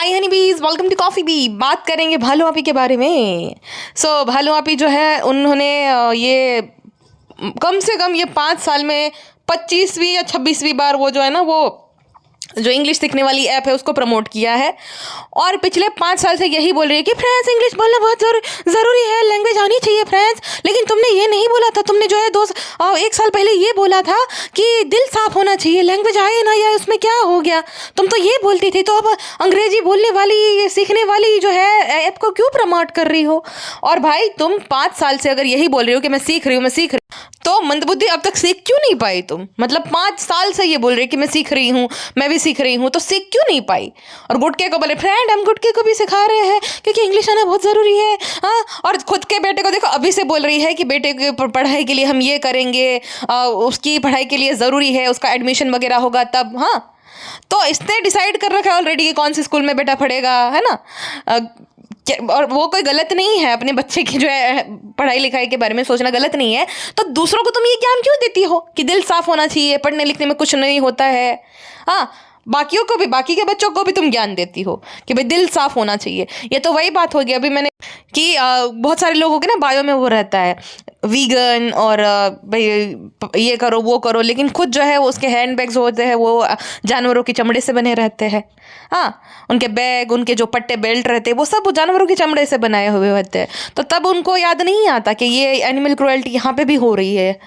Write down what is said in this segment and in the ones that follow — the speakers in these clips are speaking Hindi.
हाय हनी बीज, वेलकम टू कॉफ़ी बी। बात करेंगे भालू आपी के बारे में। भालू आपी जो है उन्होंने ये कम से कम ये 5 साल में 25वीं या 26वीं बार वो जो है ना वो जो इंग्लिश सीखने वाली ऐप है उसको प्रमोट किया है। और पिछले 5 साल से यही बोल रही है कि फ्रेंड्स इंग्लिश बोलना बहुत ज़रूरी है, लैंग्वेज आनी चाहिए फ्रेंड्स। लेकिन तुमने ये नहीं बोला था, तुमने जो है 1 साल पहले ये बोला था कि दिल साफ होना चाहिए, लैंग्वेज आए ना या उसमें क्या हो गया, तुम तो ये बोलती थी। तो अब अंग्रेजी बोलने वाली सीखने वाली जो है ऐप को क्यों प्रमोट कर रही हो? और भाई तुम 5 साल से अगर यही बोल रही हो कि मैं सीख रही हूँ तो मंदबुद्धि अब तक सीख क्यों नहीं पाई तुम? मतलब 5 साल से ये बोल रही कि मैं सीख रही हूँ, मैं भी सीख रही हूँ, तो सीख क्यों नहीं पाई? और गुटके को बोले फ्रेंड हम गुटके को भी सिखा रहे हैं क्योंकि इंग्लिश आना बहुत ज़रूरी है। हाँ, और खुद के बेटे को देखो अभी से बोल रही है कि बेटे की पढ़ाई के लिए हम ये करेंगे, उसकी पढ़ाई के लिए ज़रूरी है, उसका एडमिशन वगैरह होगा तब। हाँ, तो इसने डिसाइड कर रखा है ऑलरेडी कि कौन सी स्कूल में बेटा पढ़ेगा, है ना। और वो कोई गलत नहीं है, अपने बच्चे की जो है पढ़ाई लिखाई के बारे में सोचना गलत नहीं है। तो दूसरों को तुम ये ज्ञान क्यों देती हो कि दिल साफ होना चाहिए, पढ़ने लिखने में कुछ नहीं होता है। हाँ, बाकियों को भी, बाकी के बच्चों को भी तुम ज्ञान देती हो कि भाई दिल साफ होना चाहिए। ये तो वही बात होगी अभी मैंने कि बहुत सारे लोगों के ना बायो में वो रहता है वीगन और भाई ये करो वो करो, लेकिन खुद जो है वो उसके हैंड बैग्स होते हैं वो जानवरों की चमड़े से बने रहते हैं। हाँ, उनके बैग, उनके जो पट्टे बेल्ट रहते हैं वो सब जानवरों की चमड़े से बनाए हुए होते हैं। तो तब उनको याद नहीं आता कि ये एनिमल क्रुएल्टी यहाँ पे भी हो रही है।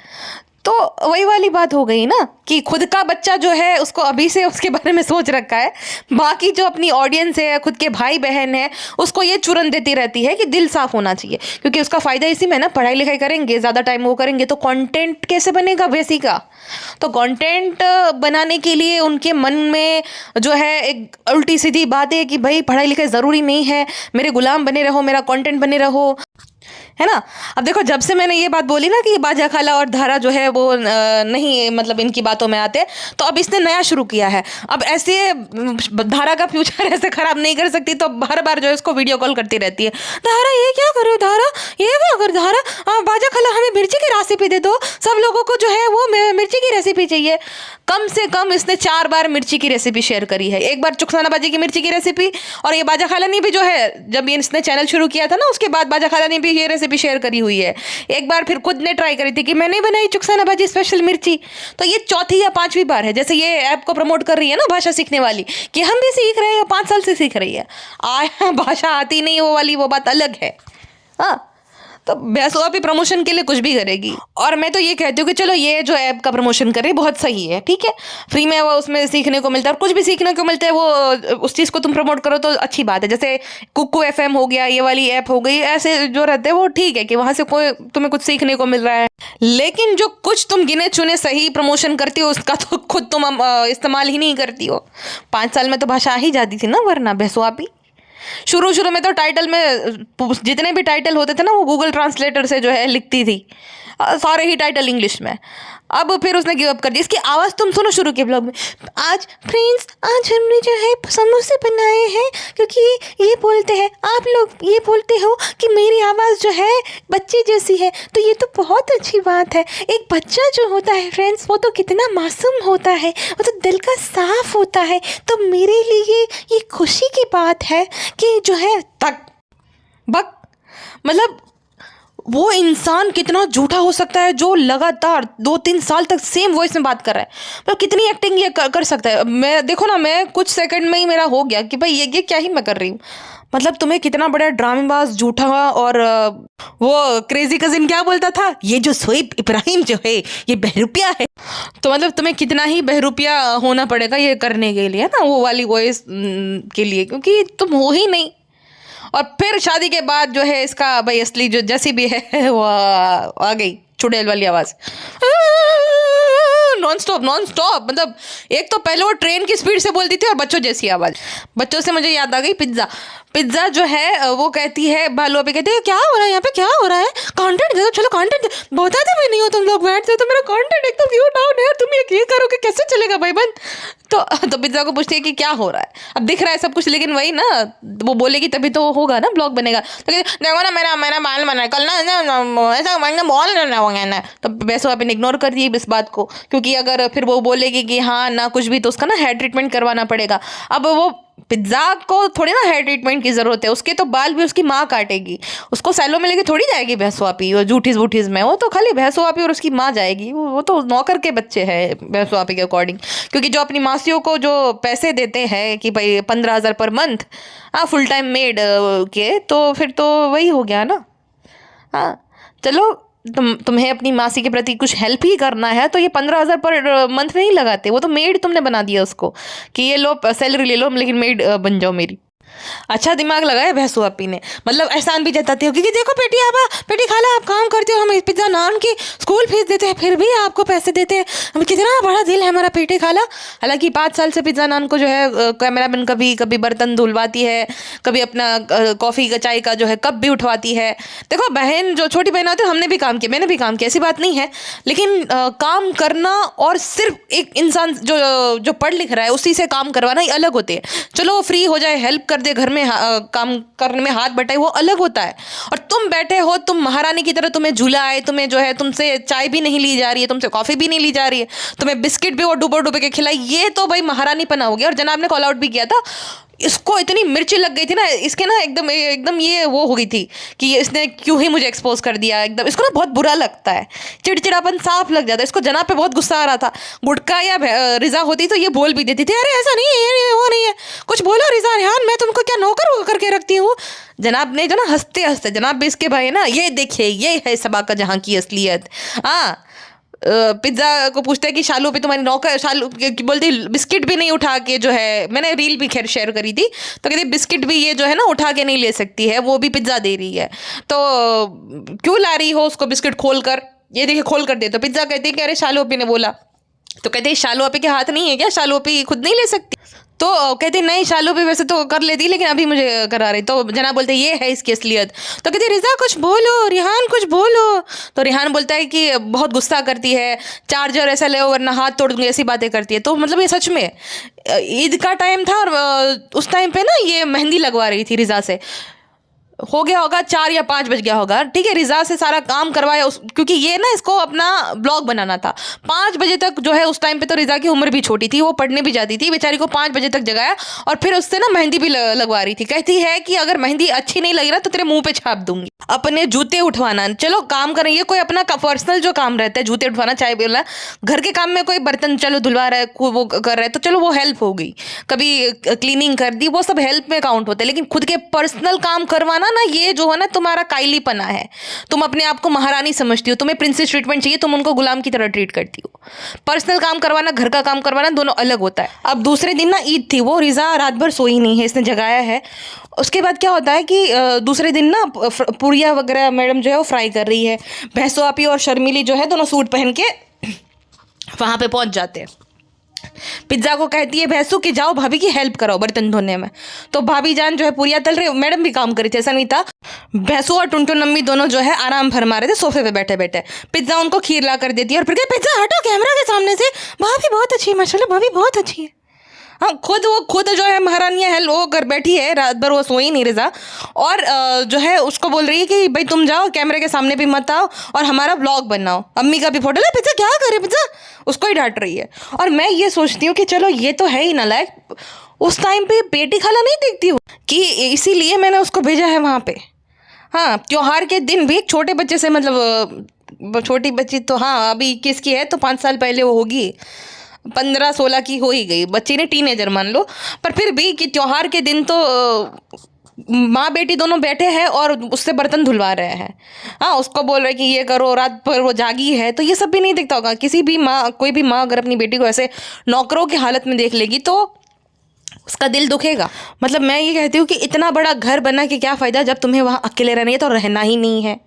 तो वही वाली बात हो गई ना कि खुद का बच्चा जो है उसको अभी से उसके बारे में सोच रखा है, बाकी जो अपनी ऑडियंस है, खुद के भाई बहन है, उसको ये चुरन देती रहती है कि दिल साफ होना चाहिए। क्योंकि उसका फ़ायदा इसी में ना, पढ़ाई लिखाई करेंगे, ज़्यादा टाइम वो करेंगे तो कंटेंट कैसे बनेगा वैसी का। तो कंटेंट बनाने के लिए उनके मन में जो है एक उल्टी सीधी बात है कि भाई पढ़ाई लिखाई ज़रूरी नहीं है, मेरे गुलाम बने रहो, मेरा कंटेंट बने रहो, है ना। अब देखो जब से मैंने ये बात बोली ना कि बाजा खाला और धारा जो है वो नहीं मतलब इनकी बातों में आते, तो अब इसने नया शुरू किया है। अब ऐसे धारा का फ्यूचर ऐसे ख़राब नहीं कर सकती, तो हर बार जो है उसको वीडियो कॉल करती रहती है, धारा ये क्या कर रहे हो, धारा ये क्या कर, धारा बाजा खाला हमें मिर्ची की रेसिपी दे दो, सब लोगों को जो है वो मिर्ची की रेसिपी चाहिए। कम से कम इसने 4 बार मिर्ची की रेसिपी शेयर करी है। एक बार चुकसाना बाजी की मिर्ची की रेसिपी, और ये बाजा खाला ने भी जो है जब ये इसने चैनल शुरू किया था ना उसके बाद बाजा खाला ने भी ये रेसिपी शेयर करी हुई है। एक बार फिर खुद ने ट्राई करी थी कि मैंने बनाई चुकसाना बाजी स्पेशल मिर्ची। तो ये 4थी या 5वीं बार है जैसे ये ऐप को प्रमोट कर रही है ना भाषा सीखने वाली, कि हम भी सीख रहे हैं, 5 साल से सीख रही है। भाषा आती नहीं वो वाली, वो बात अलग है। हाँ, तो भैंसुआ भी प्रमोशन के लिए कुछ भी करेगी। और मैं तो ये कहती हूँ कि चलो ये जो ऐप का प्रमोशन करे बहुत सही है, ठीक है, फ्री में वो उसमें सीखने को मिलता है और कुछ भी सीखने को मिलता है, वो उस चीज़ को तुम प्रमोट करो तो अच्छी बात है। जैसे कुकू FM हो गया, ये वाली ऐप हो गई, ऐसे जो रहते हैं वो ठीक है कि वहाँ से कोई तुम्हें कुछ सीखने को मिल रहा है। लेकिन जो कुछ तुम गिने चुने सही प्रमोशन करती हो उसका तो खुद तुम इस्तेमाल ही नहीं करती हो। 5 साल में तो भाषा आ ही जाती थी ना, वरना भैंसुआ भी शुरू में तो टाइटल में जितने भी टाइटल होते थे ना वो गूगल ट्रांसलेटर से जो है लिखती थी, सारे ही टाइटल इंग्लिश में। अब फिर उसने गिव अप कर दी। इसकी आवाज़ तुम सुनो शुरू के ब्लॉग में, आज फ्रेंड्स आज हमने जो है समोसे बनाए हैं क्योंकि ये बोलते हैं, आप लोग ये बोलते हो कि मेरी आवाज़ जो है बच्चे जैसी है, तो ये तो बहुत अच्छी बात है। एक बच्चा जो होता है फ्रेंड्स वो तो कितना मासूम होता है, वो तो दिल का साफ होता है। तो मेरे लिए ये खुशी की बात है कि जो है तक बक मतलब वो इंसान कितना झूठा हो सकता है जो लगातार 2-3 साल तक सेम वॉइस में बात कर रहा है। मतलब कितनी एक्टिंग ये कर सकता है। मैं देखो ना, मैं कुछ सेकंड में ही मेरा हो गया कि भाई ये क्या ही मैं कर रही हूँ। मतलब तुम्हें कितना बड़ा ड्रामेबाज झूठा और वो क्रेजी कजिन क्या बोलता था, ये जो शोएब इब्राहिम जो है ये बहरूपिया है। तो मतलब तुम्हें कितना ही बहरूपिया होना पड़ेगा ये करने के लिए ना, वो वाली वॉइस के लिए, क्योंकि तुम हो ही नहीं। और फिर शादी के बाद जो है इसका भाई असली जो जैसी भी है वो आ गई चुड़ैल वाली आवाज़, नॉन स्टॉप मतलब एक तो पहले वो ट्रेन की स्पीड से बोलती थी और बच्चों जैसी आवाज़। बच्चों से मुझे याद आ गई पिज्ज़ा जो है वो कहती है, भालू अभी कहती है क्या हो रहा है यहाँ पे, क्या हो रहा है, कंटेंट दे दो, चलो कंटेंट बताते भी नहीं हो तुम लोग, बैठते हो तो मेरा कंटेंट एकदम व्यू डाउन है, तुम ये करोगे कैसे चलेगा भाई बंद। तो पिज्ज़ा को पूछती है कि क्या हो रहा है, अब दिख रहा है सब कुछ, लेकिन वही ना वो बोलेगी तभी तो होगा ना, ब्लॉग बनेगा। तो देखो ना मेरा बाल बना है, कल ना ऐसा बॉल ना, तो वैसे अपन इग्नोर कर दिए इस बात को, क्योंकि अगर फिर वो बोलेगी कि हाँ ना कुछ भी तो उसका ना हेयर ट्रीटमेंट करवाना पड़ेगा। अब वो पिज्ज़ा को थोड़ी ना हेयर ट्रीटमेंट की ज़रूरत है, उसके तो बाल भी उसकी माँ काटेगी, उसको सैलो में लेके थोड़ी जाएगी भैंसो आपी वो जूठीस बूठीस में, वो तो खाली भैंसो आपी और उसकी माँ जाएगी, वो तो नौकर के बच्चे हैं भैंसो आपी के अकॉर्डिंग। क्योंकि जो अपनी मासियों को जो पैसे देते हैं कि भाई 15,000 पर मंथ, हाँ फुल टाइम मेड के, तो फिर तो वही हो गया ना। हाँ चलो, तुम्हें अपनी मासी के प्रति कुछ हेल्प ही करना है तो ये 15,000 पर मंथ नहीं लगाते, वो तो मेड तुमने बना दिया उसको कि ये लो सैलरी ले लो लेकिन मेड बन जाओ मेरी। अच्छा दिमाग लगाया भैंसू आपी ने, मतलब एहसान भी जताते हो क्योंकि देखो बेटी, आप बेटी खाला आप काम करते हो, हम पिज्जा नान की स्कूल फीस देते हैं फिर भी आपको पैसे देते हैं, हम कितना बड़ा दिल है हमारा बेटी खाला। हालांकि 5 साल से पिज्जा नान को जो है कैमरामैन कभी कभी बर्तन धुलवाती है, कभी अपना कॉफ़ी का चाय का जो है कप भी उठवाती है। देखो बहन, जो छोटी बहन होती है, हमने भी काम किया, मैंने भी काम किया, ऐसी बात नहीं है, लेकिन काम करना और सिर्फ एक इंसान जो पढ़ लिख रहा है उसी से काम करवाना ही अलग होते हैं। चलो फ्री हो जाए, हेल्प कर दे, घर में काम करने में हाथ बटाए, वो अलग होता है। और तुम बैठे हो, तुम महारानी की तरह, तुम्हें झूला है, तुम्हें जो है तुमसे चाय भी नहीं ली जा रही है, तुमसे कॉफ़ी भी नहीं ली जा रही है, तुम्हें बिस्किट भी वो डुबो डुबे के खिलाई, ये तो भाई महारानी पना हो गया। और जनाब ने कॉल आउट भी किया था, इसको इतनी मिर्ची लग गई थी ना, इसके ना एकदम एकदम ये वो हो गई थी कि इसने क्यों ही मुझे एक्सपोज कर दिया, एकदम इसको ना बहुत बुरा लगता है, चिड़चिड़ापन साफ लग जाता है इसको। जनाब पे बहुत गुस्सा आ रहा था। गुटका या रिजा होती तो ये बोल भी देती थी, अरे ऐसा नहीं है, ये वो नहीं है, कुछ बोलो रिजा रेहान, मैं तुमको क्या नौकर करके रखती हूँ। जनाब ने जो ना हंसते हंसते, जनाब भी इसके भाई ना, ये देखिए ये है सबा का जहाँ की असलियत। हाँ, पिज्ज़ा को पूछता है कि शालू पे तुम्हारी नौकर, शालू बोलती बिस्किट भी नहीं उठा के जो है, मैंने रील भी खैर शेयर करी थी, तो कहती बिस्किट भी ये जो है ना उठा के नहीं ले सकती है, वो भी पिज्ज़ा दे रही है, तो क्यों ला रही हो उसको बिस्किट खोल कर, ये देखिए खोल कर दे। तो पिज्ज़ा कहती है कि अरे शालू अपी ने बोला, तो कहते शालू अपी के हाथ नहीं है क्या, शालू अपी खुद नहीं ले सकती, तो कहती नहीं शालू भी वैसे तो कर लेती लेकिन अभी मुझे करा रही। तो जनाब बोलते ये है इसकी असलियत। तो कहती रिजा कुछ बोलो, रिहान कुछ बोलो। तो रिहान बोलता है कि बहुत गुस्सा करती है, चार्जर ऐसा ले वरना हाथ तोड़ दूंगी, ऐसी बातें करती है। तो मतलब ये सच में ईद का टाइम था और उस टाइम पे ना ये मेहंदी लगवा रही थी रिजा से, हो गया होगा 4 या 5 बज गया होगा, ठीक है। रिजा से सारा काम करवाया क्योंकि ये ना इसको अपना ब्लॉग बनाना था। 5 बजे तक जो है, उस टाइम पे तो रिजा की उम्र भी छोटी थी, वो पढ़ने भी जाती थी, बेचारी को 5 बजे तक जगाया और फिर उससे ना मेहंदी भी लगवा रही थी। कहती है कि अगर मेहंदी अच्छी नहीं लगी ना तो तेरे मुंह पे छाप दूंगी। अपने जूते उठवाना, चलो काम कर रही है, कोई अपना पर्सनल जो काम रहता है, जूते उठवाना, चाय बोलना, घर के काम में कोई बर्तन चलो धुलवा रहा है, वो कर रहा है तो चलो वो हेल्प हो गई, कभी क्लीनिंग कर दी, वो सब हेल्प में काउंट होता है। लेकिन खुद के पर्सनल काम करवाना ना, ये जो है ना तुम्हारा काइलीपना है। तुम अपने आप को महारानी समझती हो, तुम्हें प्रिंसेस ट्रीटमेंट चाहिए, तुम उनको गुलाम की तरह ट्रीट करती हो। पर्सनल काम करवाना, घर का काम करवाना, दोनों अलग होता है। अब दूसरे दिन ना ईद थी, वो रिजा रात भर सोई नहीं है, इसने जगाया है। उसके बाद क्या होता है कि दूसरे दिन ना पुड़िया वगैरह मैडम जो है वो फ्राई कर रही है, भैंसो आपी और शर्मिली जो है दोनों सूट पहन के वहाँ पे पहुँच जाते हैं। पिज्ज़ा को कहती है भैंसू कि जाओ भाभी की हेल्प कराओ बर्तन धोने में। तो भाभी जान जो है पूरियाँ तल रही, मैडम भी काम करी थी, ऐसा नहीं था। भैंसू और टुनटुन अम्मी दोनों जो है आराम फरमा रहे थे सोफे पे बैठे बैठे। पिज्ज़ा उनको खीर ला कर देती है और फिर कहती पिज्ज़ा हटो कैमरा के सामने से, भाभी बहुत अच्छी है माशाल्लाह, भाभी बहुत अच्छी है। हाँ, खुद जो है महारानियाँ है, वो कर बैठी है, रात भर वो सोई नहीं रिजा, और जो है उसको बोल रही है कि भाई तुम जाओ कैमरे के सामने भी मत आओ और हमारा ब्लॉग बनाओ, अम्मी का भी फोटो ले। पिज्ज़ा क्या करे, पिज्ज़ा उसको ही डांट रही है। और मैं ये सोचती हूँ कि चलो ये तो है ही नालायक, उस टाइम पे बेटी खाला नहीं देखती हूँ कि इसीलिए मैंने उसको भेजा है वहाँ पे। हाँ, त्योहार के दिन भी एक छोटे बच्चे से, मतलब छोटी बच्ची तो हाँ अभी 21 की है, तो 5 साल पहले वो होगी 15-16 की हो ही गई, बच्ची ने टीनेजर मान लो, पर फिर भी कि त्योहार के दिन तो माँ बेटी दोनों बैठे हैं और उससे बर्तन धुलवा रहे हैं। हाँ, उसको बोल रहे कि ये करो, रात भर वो जागी है, तो ये सब भी नहीं दिखता होगा। किसी भी माँ, कोई भी माँ अगर अपनी बेटी को ऐसे नौकरों की हालत में देख लेगी तो उसका दिल दुखेगा। मतलब मैं ये कहती हूँ कि इतना बड़ा घर बना के क्या फ़ायदा जब तुम्हें वहाँ अकेले रहना है, तो रहना ही नहीं है।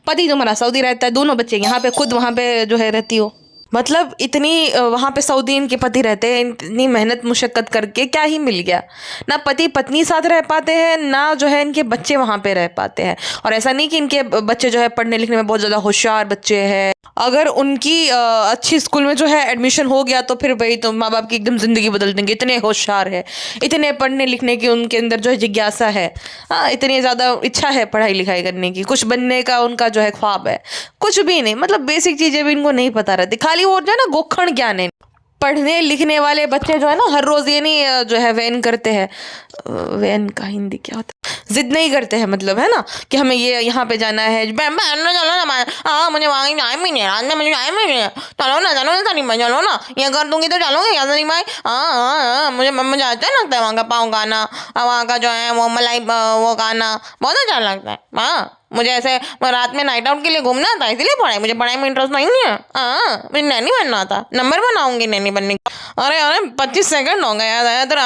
पति तुम्हारा सऊदी रहता है, दोनों बच्चे यहाँ पे, खुद वहाँ पे जो है रहती हो, मतलब इतनी वहाँ पे सऊदी इनके पति रहते हैं, इतनी मेहनत मुशक्क़त करके क्या ही मिल गया। ना पति पत्नी साथ रह पाते हैं, ना जो है इनके बच्चे वहाँ पे रह पाते हैं। और ऐसा नहीं कि इनके बच्चे जो है पढ़ने लिखने में बहुत ज़्यादा होशियार बच्चे हैं, अगर उनकी अच्छी स्कूल में जो है एडमिशन हो गया तो फिर भाई तो माँ बाप की एकदम ज़िंदगी बदल देंगे। इतने होशियार है, इतने पढ़ने लिखने की उनके अंदर जो है जिज्ञासा है, हाँ इतनी ज़्यादा इच्छा है पढ़ाई लिखाई करने की, कुछ बनने का उनका जो है ख्वाब है। कुछ भी नहीं, मतलब बेसिक चीज़ें भी इनको नहीं पता रहती, खाली वो जो है ना गोखण ज्ञान है। पढ़ने लिखने वाले बच्चे जो है ना हर रोज ये नहीं जो है वैन करते हैं, वैन का हिंदी क्या होता है, जिद नहीं करते हैं, मतलब है ना कि हमें ये यहाँ पे जाना है, चलो ना, हाँ मुझे वहाँ टाइम ही नहीं है, रात में मुझे टाइम ही नहीं है, चलो ना तरीम भाई, चलो ना, ये कर दूंगी तो चलोगे क्या तरीम भाई? हाँ मुझे अच्छा लगता है वहाँ का पाव खाना, वहाँ का जो है वो मलाई वो खाना बहुत अच्छा लगता है। हाँ मुझे ऐसे रात में नाइट आउट के लिए घूमना था, इसलिए मुझे पढ़ाई में इंटरेस्ट नहीं है। हाँ मुझे नैनी बनना था, नंबर बनाऊंगी नैनी बनने का। अरे 25 सेकंड हो गए यार, हैदर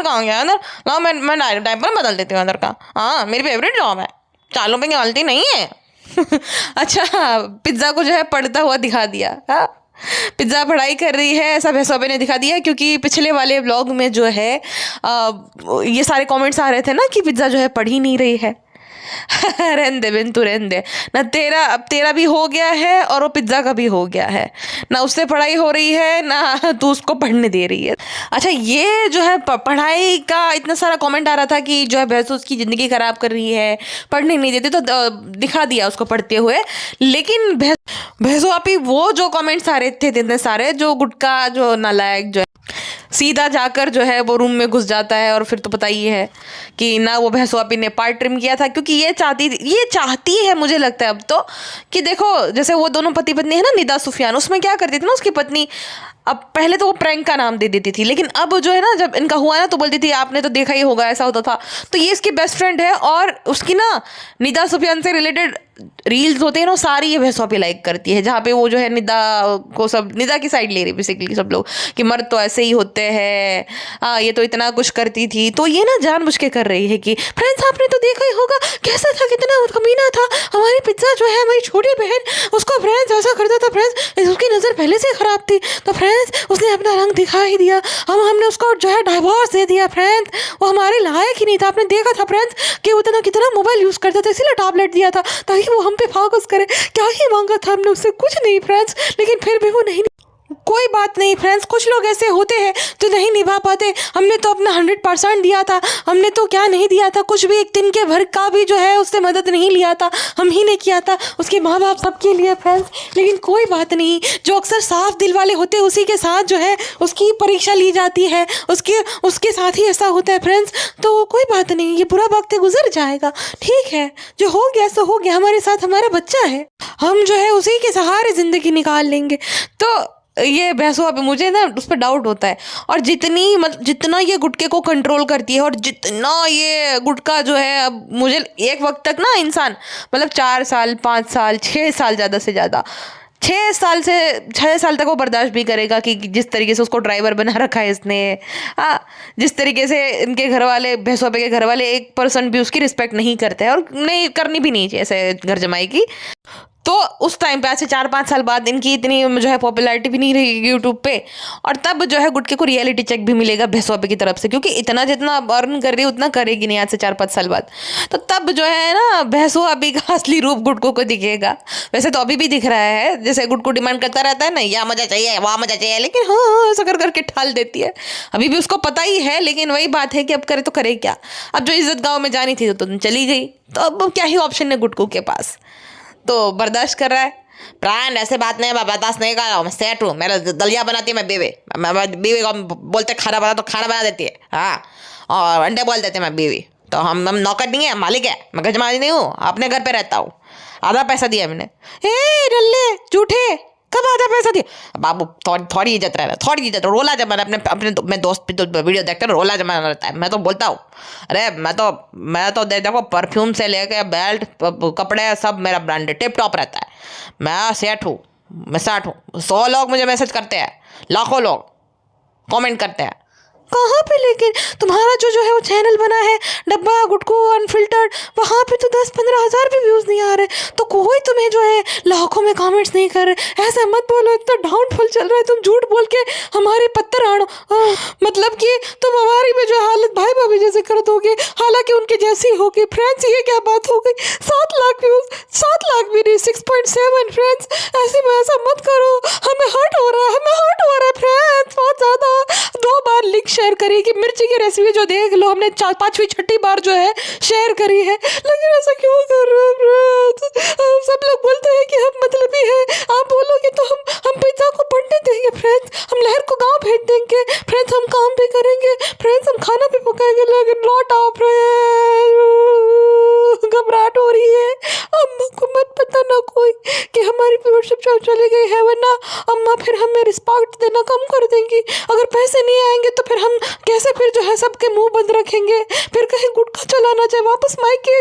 कहाँ गया हैदर? लाओ मैं डायपर बदल देती हूँ हैदर का। हाँ मेरी फेवरेट जॉब है, चालों पे गलती नहीं है। अच्छा, पिज्ज़ा को जो है पढ़ता हुआ दिखा दिया। हाँ पिज्ज़ा पढ़ाई कर रही है ऐसा भैंसोबे ने दिखा दिया, क्योंकि पिछले वाले व्लॉग में जो है ये सारे कमेंट्स आ रहे थे ना कि पिज्ज़ा जो है पढ़ ही नहीं रही है। रहने दे बिन, तू रहने दे ना, तेरा भी हो गया है और वो पिज्ज़ा का भी हो गया है ना, उससे पढ़ाई हो रही है ना तू उसको पढ़ने दे रही है। अच्छा, ये जो है पढ़ाई का इतना सारा कमेंट आ रहा था कि जो है भैंसो उसकी ज़िंदगी ख़राब कर रही है, पढ़ने नहीं देते, तो दिखा दिया उसको पढ़ते हुए। लेकिन भैंसो आपी वो जो कमेंट्स आ रहे थे इतने सारे, जो गुटका जो नालायक जो सीधा जाकर जो है वो रूम में घुस जाता है, और फिर तो पता ही है कि ना वो भैंसो आपी ने पार्ट ट्रिम किया था, क्योंकि ये चाहती है मुझे लगता है अब तो कि देखो जैसे वो दोनों पति पत्नी है ना, निदा सुफियान, उसमें क्या करती थी ना उसकी पत्नी, अब पहले तो वो प्रैंक का नाम दे देती थी, लेकिन अब जो है ना जब इनका हुआ ना तो बोलती थी आपने तो देखा ही होगा ऐसा होता था। तो ये इसकी बेस्ट फ्रेंड है, और उसकी ना निदा सुफियान से रिलेटेड रील्स होते हैं ना सारी ये भैंसो पे लाइक करती है, जहाँ पे वो जो है निदा की साइड ले रही है बेसिकली सब लोग कि मर्द तो ऐसे ही होते हैं, हाँ ये तो इतना कुछ करती थी। तो ये ना जानबूझ के कर रही है कि फ्रेंड्स आपने तो देखा ही होगा कैसा था, कितना कमीना था हमारी पिज्ज़ा जो है हमारी छोटी बहन, उसको फ्रेंड्स ऐसा करता था, फ्रेंड्स उसकी नज़र पहले से ख़राब थी, तो फ्रेंड्स उसने अपना रंग दिखा ही दिया, हमने उसको जो है डाइवोर्स दे दिया, फ्रेंड्स वो हमारे लायक ही नहीं था, आपने देखा था फ्रेंड्स कि उतना कितना मोबाइल यूज़ करता था, इसीलिए टैबलेट दिया था ताकि वो हम पे फोकस करे, क्या ही मांगा था हमने उससे, कुछ नहीं फ्रेंड्स, लेकिन फिर भी वो नहीं, कोई बात नहीं फ्रेंड्स, कुछ लोग ऐसे होते हैं जो नहीं निभा पाते, हमने तो अपना 100% दिया था, हमने तो क्या नहीं दिया था, कुछ भी एक दिन के भर का भी जो है उससे मदद नहीं लिया था, हम ही ने किया था, उसके माँ बाप सबके लिए फ्रेंड्स। लेकिन कोई बात नहीं, जो अक्सर साफ दिल वाले होते हैं उसी के साथ जो है उसकी परीक्षा ली जाती है, उसके साथ ही ऐसा होता है फ्रेंड्स। तो कोई बात नहीं, ये बुरा वक्त गुजर जाएगा, ठीक है, जो हो गया सो हो गया, हमारे साथ हमारा बच्चा है, हम जो है उसी के सहारे ज़िंदगी निकाल लेंगे। तो ये भैंसो अब मुझे ना उस पर डाउट होता है, और जितना ये गुटके को कंट्रोल करती है, और जितना ये गुटका जो है, अब मुझे एक वक्त तक ना इंसान मतलब 4 साल 5 साल 6 साल ज़्यादा से ज़्यादा 6 साल तक वो बर्दाश्त भी करेगा कि जिस तरीके से उसको ड्राइवर बना रखा है इसने, हाँ जिस तरीके से इनके घर वाले भैंसो के घर वाले 1% भी उसकी रिस्पेक्ट नहीं करते हैं, और नहीं करनी भी नहीं चाहिए ऐसे घर जमाई की। तो उस टाइम पे आज से 4-5 साल बाद इनकी इतनी जो है पॉपुलैरिटी भी नहीं रहेगी यूट्यूब पे, और तब जो है गुटके को रियलिटी चेक भी मिलेगा भैंसो की तरफ से, क्योंकि इतना जितना अर्न कर रही है उतना करेगी नहीं आज से 4-5 साल बाद। तो तब जो है ना भैंसो का असली रूप गुटकों को दिखेगा। वैसे तो अभी भी दिख रहा है, जैसे गुटको डिमांड करता रहता है ना, यहाँ मजा चाहिए वहाँ मजा चाहिए, लेकिन हाँ ऐसा करके ठाल देती है। अभी भी उसको पता ही है, लेकिन वही बात है कि अब करे तो करे क्या, अब जो इज्जत गाँव में जानी थी तो चली गई, तो अब क्या ही ऑप्शन है गुटकों के पास, तो बर्दाश्त कर रहा है। प्राण ऐसे बात नहीं, मैं बर्दाश्त नहीं कर रहा हूँ, मैं सेट हूँ, मेरा दलिया बनाती है, मैं बीवी को बोलते खाना बना तो खाना बना देती है, हाँ, और अंडे बोल देते मैं बीवी, तो हम नौकर नहीं है, मालिक है, मैं घर मालिक नहीं हूँ, अपने घर पे रहता हूँ, आधा पैसा दिया मैंने। हे डल्ले झूठे, कब आधा पैसा दिया बाबू, थोड़ी इज्जत रहना, थोड़ी इज्जत, रोला जमाना अपने मैं दोस्त पे तो वीडियो देखते रोला जमाना रहता है। मैं तो बोलता हूँ, अरे मैं तो देखो परफ्यूम से लेके बेल्ट कपड़े सब मेरा ब्रांडेड टिप टॉप रहता है, मैं सेट हूँ, मैं सेट हूँ। 100 लोग मुझे मैसेज करते हैं, लाखों लोग कमेंट करते हैं, कहाँ पे, लेकिन तुम्हारा जो है वो चैनल बना है डब्बा गुटको अनफिल्टर्ड, वहाँ पे तो 10-15 हज़ार भी व्यूज़ नहीं आ रहे, तो कोई तुम्हें जो है लाखों में कमेंट्स नहीं कर रहे। ऐसा मत बोलो, इतना डाउनफॉल चल रहा है, तुम झूठ बोल के हमारे पत्थर आड़ो, मतलब कि तुम हमारी में जो हालत भाई भाभी जैसे कर दोगे, हालांकि उनके जैसी होगी। फ्रेंड्स ये क्या बात हो गई, 7 लाख व्यूज़, 7 लाख भी नहीं, 6.7 फ्रेंड्स, ऐसा मत करो, हमें हर्ट हो रहा है फ्रेंड्स, बहुत ज़्यादा। 2 बार लिंक शेयर करी कि मिर्ची की रेसिपी जो देख लो हमने 5वीं-6ठी बार जो है शेयर करी है, लेकिन ऐसा क्यों कर रहे हो फ्रेंड्स? सब लोग बोलते हैं कि हम मतलबी है, आप बोलोगे तो हम पिज्जा को पढ़ने देंगे फ्रेंड्स, हम लहर को गाँव भेज देंगे फ्रेंड्स, हम काम भी करेंगे फ्रेंड्स, हम खाना भी पकाएंगे, लेकिन लौट आओ फ्रेंड्स। घबराहट हो रही है, अम्मा को मत पता ना कोई कि हमारी व्यूअरशिप चली गई है, वरना अम्मा फिर हमें रिस्पेक्ट देना कम कर देंगी। अगर पैसे नहीं आएंगे तो फिर हम कैसे फिर जो है सबके मुंह बंद रखेंगे, फिर कहीं गुटखा चलाना चाहे वापस मायके,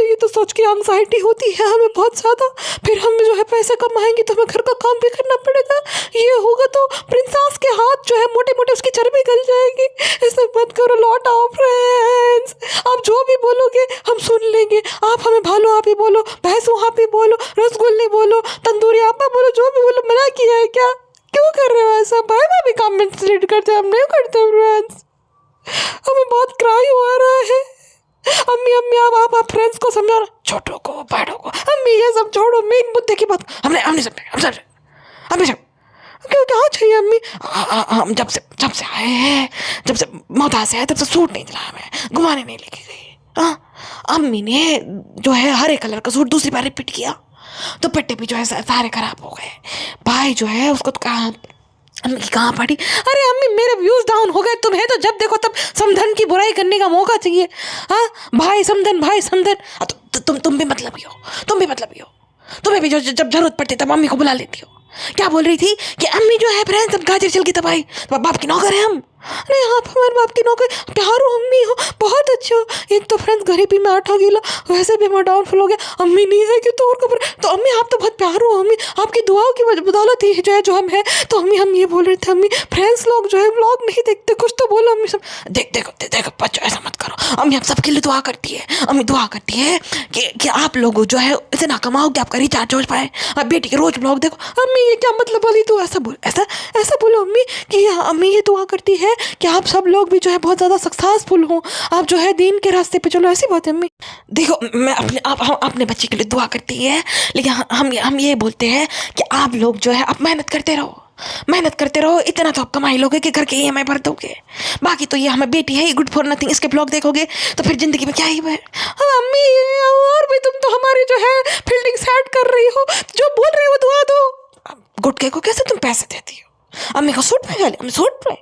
ये तो सोच के एंग्जाइटी होती है हमें बहुत ज़्यादा। फिर हम जो है पैसे कमाएंगे तो हमें घर का काम भी करना पड़ेगा, ये होगा तो प्रिंसेस के हाथ जो है मोटे मोटे उसकी चर्बी गल जाएगी। ऐसे मत करो, लौट आओ फ्रेंड्स, आप जो भी बोलोगे हम सुन लेंगे। आप हमें भालो आप ही बोलो, भैंसू आप ही बोलो, रसगुल्ले बोलो, तंदूरी आपा बोलो, जो भी बोलो। मना किया है क्या? क्यों कर रहे हो ऐसा? भाई भाभी कमेंट्स रीड करते हम नहीं करते फ्रेंड्स, हमें बहुत क्राई हो रहा है। अम्मी अम्मी आप फ्रेंड्स को समझाओ, छोटों को बड़ों को। अम्मी ये सब छोड़ो, मेन मुद्दे की बात हमने सब क्यों क्या चाहिए अम्मी? हम जब से आए हैं, जब से मौता से आए तब से सूट नहीं दिलाया, हमें घुमाने नहीं लेके गई। अम्मी ने जो है हरे कलर का सूट दूसरी बार रिपीट किया तो पट्टे भी जो है सारे खराब हो गए। भाई जो है उसको तो कहाँ अम्मी की कहाँ पड़ी? अरे अम्मी मेरे व्यूज डाउन हो गए, तुम्हें तो जब देखो तब समधन की बुराई करने का मौका चाहिए। हाँ भाई समधन तुम भी मतलबी हो, तुम्हें भी जो जब जरूरत पड़ती तब अम्मी को बुला लेती हो। क्या बोल रही थी कि अम्मी जो है फ्रेंड्स अब गाजर चल गई तबाही, तो बाप की नौकर है हम। अरे आप हमारे बाप की नौकर, प्यारो अम्मी हो, बहुत अच्छे हो। एक तो फ्रेंड्स गरीबी में आटा गीला, वैसे भी हमारा डाउनफॉल हो गया, अम्मी नहीं है कि तो और खबर। तो अम्मी आप तो बहुत प्यारो हो अम्मी, आपकी दुआओं की बदौलत ही जो है जो हम है। तो अम्मी हम ये बोल रहे थे अम्मी फ्रेंड्स लोग जो है व्लॉग नहीं देखते, कुछ तो बोलो अम्मी। सब देखो बच्चों ऐसा मत करो, अम्मी आप सबके लिए दुआ करती है। अम्मी दुआ करती है कि आप लोग जो है इतना कमाओ कि आपका रिचार्ज हो पाए, आप बेटी के रोज व्लॉग देखो। अम्मी ये क्या मतलब बोली तू? ऐसा बोलो अम्मी कि अम्मी ये दुआ करती है कि आप सब लोग भी जो है बहुत ज़्यादा सक्सेसफुल हो, आप जो है दीन के रास्ते पे चलो। ऐसी बात है अम्मी। देखो मैं अपने बच्चे के लिए दुआ करती है, लेकिन हम ये बोलते हैं कि आप लोग जो है आप मेहनत करते रहो, इतना तो आप कमाई लोगे कि घर के EMI भर दोगे। बाकी तो ये हमें बेटी है, गुड फॉर नथिंग, इसके ब्लॉग देखोगे तो फिर जिंदगी में क्या ही है। अम्मी और भी तुम तो हमारी जो है फील्डिंग सेट कर रही हो, जो बोल रही हो दुआ दो। गुटके को कैसे तुम पैसे देती हो? अम्मी को सूट पे गाली, हम सूट पे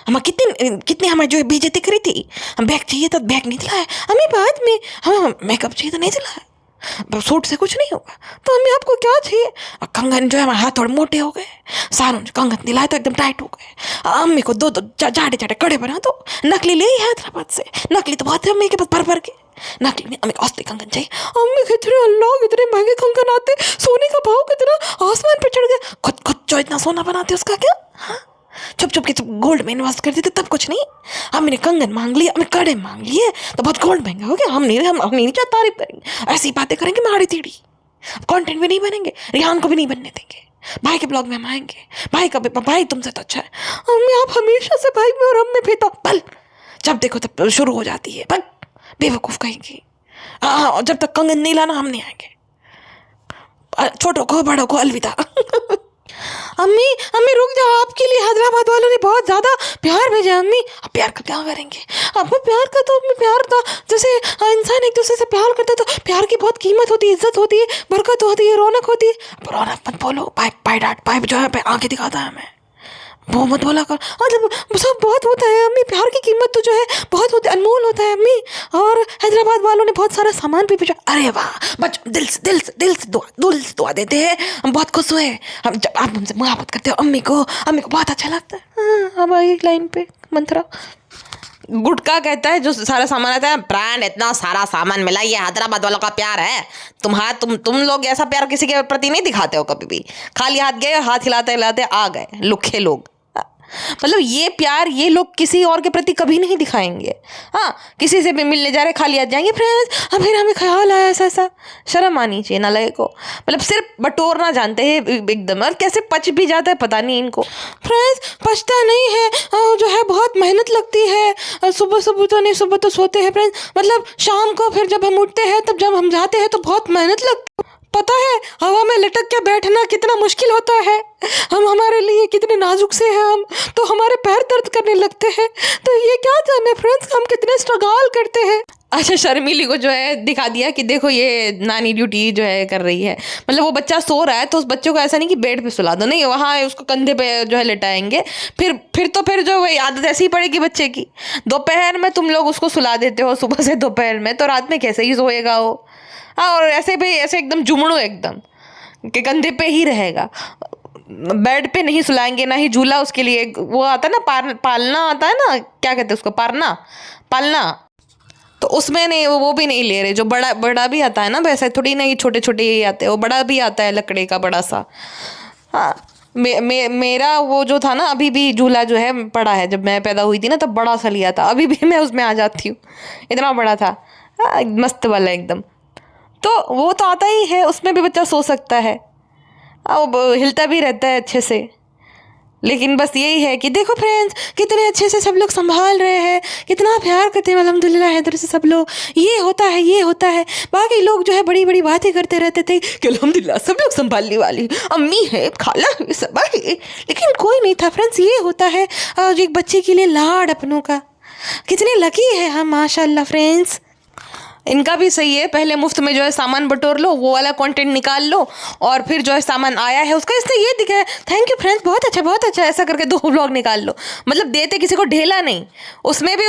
हम कितनी हमें जो बेइज्जती करी थी। हम बैग चाहिए तो बैग नहीं दिलाया अम्मी, बाद में हमें मेकअप चाहिए तो नहीं दिलाया, सूट से कुछ नहीं होगा। तो अम्मी आपको क्या चाहिए? कंगन जो है हमारे हाथ थोड़े मोटे हो गए, सारों कंगन दिलाए तो एकदम टाइट हो गए। अम्मी को दो जाटे कड़े बना दो, नकली ले हैदराबाद से, नकली तो बहुत है अम्मी के पास भर के, नकली नहीं, अम्मी को असली कंगन चाहिए। अम्मी कितने अल्लाह कितने महंगे कंगन आते, सोने का भाव कितना आसमान पे चढ़ गया। खुद जो इतना सोना बनाते उसका क्या? हाँ चुप के गोल्ड में इन्वेस्ट कर देते तब कुछ नहीं। हम ने कंगन मांग लिए, हमने कड़े मांग लिए तो बहुत गोल्ड महंगा हो गया। हम नहीं चाह तारीफ करेंगे, ऐसी बातें करेंगे माड़ी तीड़ी, कंटेंट भी नहीं बनेंगे, रिहान को भी नहीं बनने देंगे। भाई के ब्लॉग में हम आएंगे, भाई तुमसे तो अच्छा है। अम्मी आप हमेशा से भाई में और हम में भेदभाव पल जब देखो तब शुरू हो जाती है, पल बेवकूफ़ कहेंगी। जब तक कंगन नहीं लाना हम नहीं आएंगे। छोटों को बड़ों को अलविदा। अम्मी रुक जाओ, आपके लिए हैदराबाद वालों ने बहुत ज़्यादा प्यार भेजा। अम्मी अब प्यार का क्या करेंगे? आपको प्यार का तो अम्मी प्यार था, जैसे इंसान एक दूसरे से प्यार करता तो प्यार की बहुत कीमत होती है, इज्जत होती है, बरकत होती है, रौनक होती है। रौनक मत बोलो, पाइप जो है आंखें दिखाता है हमें, वो मत बोला कर। मतलब सब बहुत होता है अम्मी, प्यार की कीमत तो जो है बहुत होती है, अनमोल होता है अम्मी। और हैदराबाद वालों ने बहुत सारा सामान भी भेजा। अरे वाह बच्चों, दिल से दुआ देते हैं, हम बहुत खुश हुए। हम जब आप हमसे मुहब्बत करते हो अम्मी को बहुत अच्छा लगता है। अब आई लाइन पे मंत्रा गुटका कहता है जो सारा सामान आता है, ब्रांड इतना सारा सामान मिला, ये हैदराबाद वालों का प्यार है। तुम लोग ऐसा प्यार किसी के प्रति नहीं दिखाते हो कभी भी, खाली हाथ गए, हाथ हिलाते हिलाते आ गए लुखे लोग। मतलब ये प्यार ये लोग किसी और के प्रति कभी नहीं दिखाएंगे। हाँ किसी से भी मिलने जा रहे खाली आ जाएंगे फ्रेंड्स, अब फिर हमें ख्याल आया ऐसा। शर्म आनी चाहिए ना लगे को, मतलब सिर्फ बटोरना जानते हैं एकदम, और कैसे पच भी जाता है पता नहीं इनको। फ्रेंड्स पचता नहीं है, जो है बहुत मेहनत लगती है। सुबह तो सोते हैं फ्रेंड्स, मतलब शाम को फिर जब हम उठते हैं तब जब हम जाते हैं तो बहुत मेहनत लगती है। पता है हवा में लटक के बैठना कितना मुश्किल होता है, हम हमारे लिए कितने नाजुक से हैं हम, तो हमारे पैर दर्द करने लगते हैं। तो ये क्या जाने फ्रेंड्स हम कितने स्ट्रगल करते हैं। अच्छा, शर्मीली को जो है दिखा दिया कि देखो ये नानी ड्यूटी जो है कर रही है। मतलब वो बच्चा सो रहा है तो उस बच्चे को ऐसा नहीं कि बेड पे सुला दो, नहीं, वहाँ उसको कंधे पे जो है लेटाएंगे। फिर जो वही आदत ऐसी ही पड़ेगी बच्चे की। दोपहर में तुम लोग उसको सुला देते हो, सुबह से दोपहर में, तो रात में कैसे ही सोएगा वो। हाँ, और ऐसे भी ऐसे एकदम जुमड़ू एकदम कि कंधे पे ही रहेगा, बेड पे नहीं सुलाएंगे, ना ही झूला उसके लिए वो आता है ना, पालना आता है ना, क्या कहते हैं उसको, पालना, तो उसमें नहीं, वो भी नहीं ले रहे। जो बड़ा भी आता है ना, वैसे थोड़ी नहीं छोटे छोटे ही आते हैं, वो बड़ा भी आता है लकड़ी का बड़ा सा। हाँ, मेरा वो जो था ना, अभी भी झूला जो है पड़ा है। जब मैं पैदा हुई थी ना तब बड़ा सा लिया था, अभी भी मैं उसमें आ जाती हूँ, इतना बड़ा था। हाँ, मस्त वाला एकदम। तो वो तो आता ही है, उसमें भी बच्चा सो सकता है। वो हिलता भी रहता है अच्छे से। लेकिन बस यही है कि देखो फ्रेंड्स कितने अच्छे से सब लोग संभाल रहे हैं, कितना प्यार करते हैं अल्हम्दुलिल्लाह इधर से सब लोग। ये होता है। बाकी लोग जो है बड़ी बड़ी बातें करते रहते थे कि अल्हम्दुलिल्लाह सब लोग संभालने वाली, अम्मी है, खाला है, सब है, लेकिन कोई नहीं था फ्रेंड्स। ये होता है एक बच्चे के लिए लाड अपनों का। कितने लकी है हम माशाल्लाह फ्रेंड्स। इनका भी सही है, पहले मुफ्त में जो है सामान बटोर लो, वो वाला कंटेंट निकाल लो, और फिर जो है सामान आया है उसका इससे ये दिखा है थैंक यू फ्रेंड्स, बहुत अच्छा, ऐसा करके 2 व्लॉग निकाल लो। मतलब देते किसी को ढेला नहीं, उसमें भी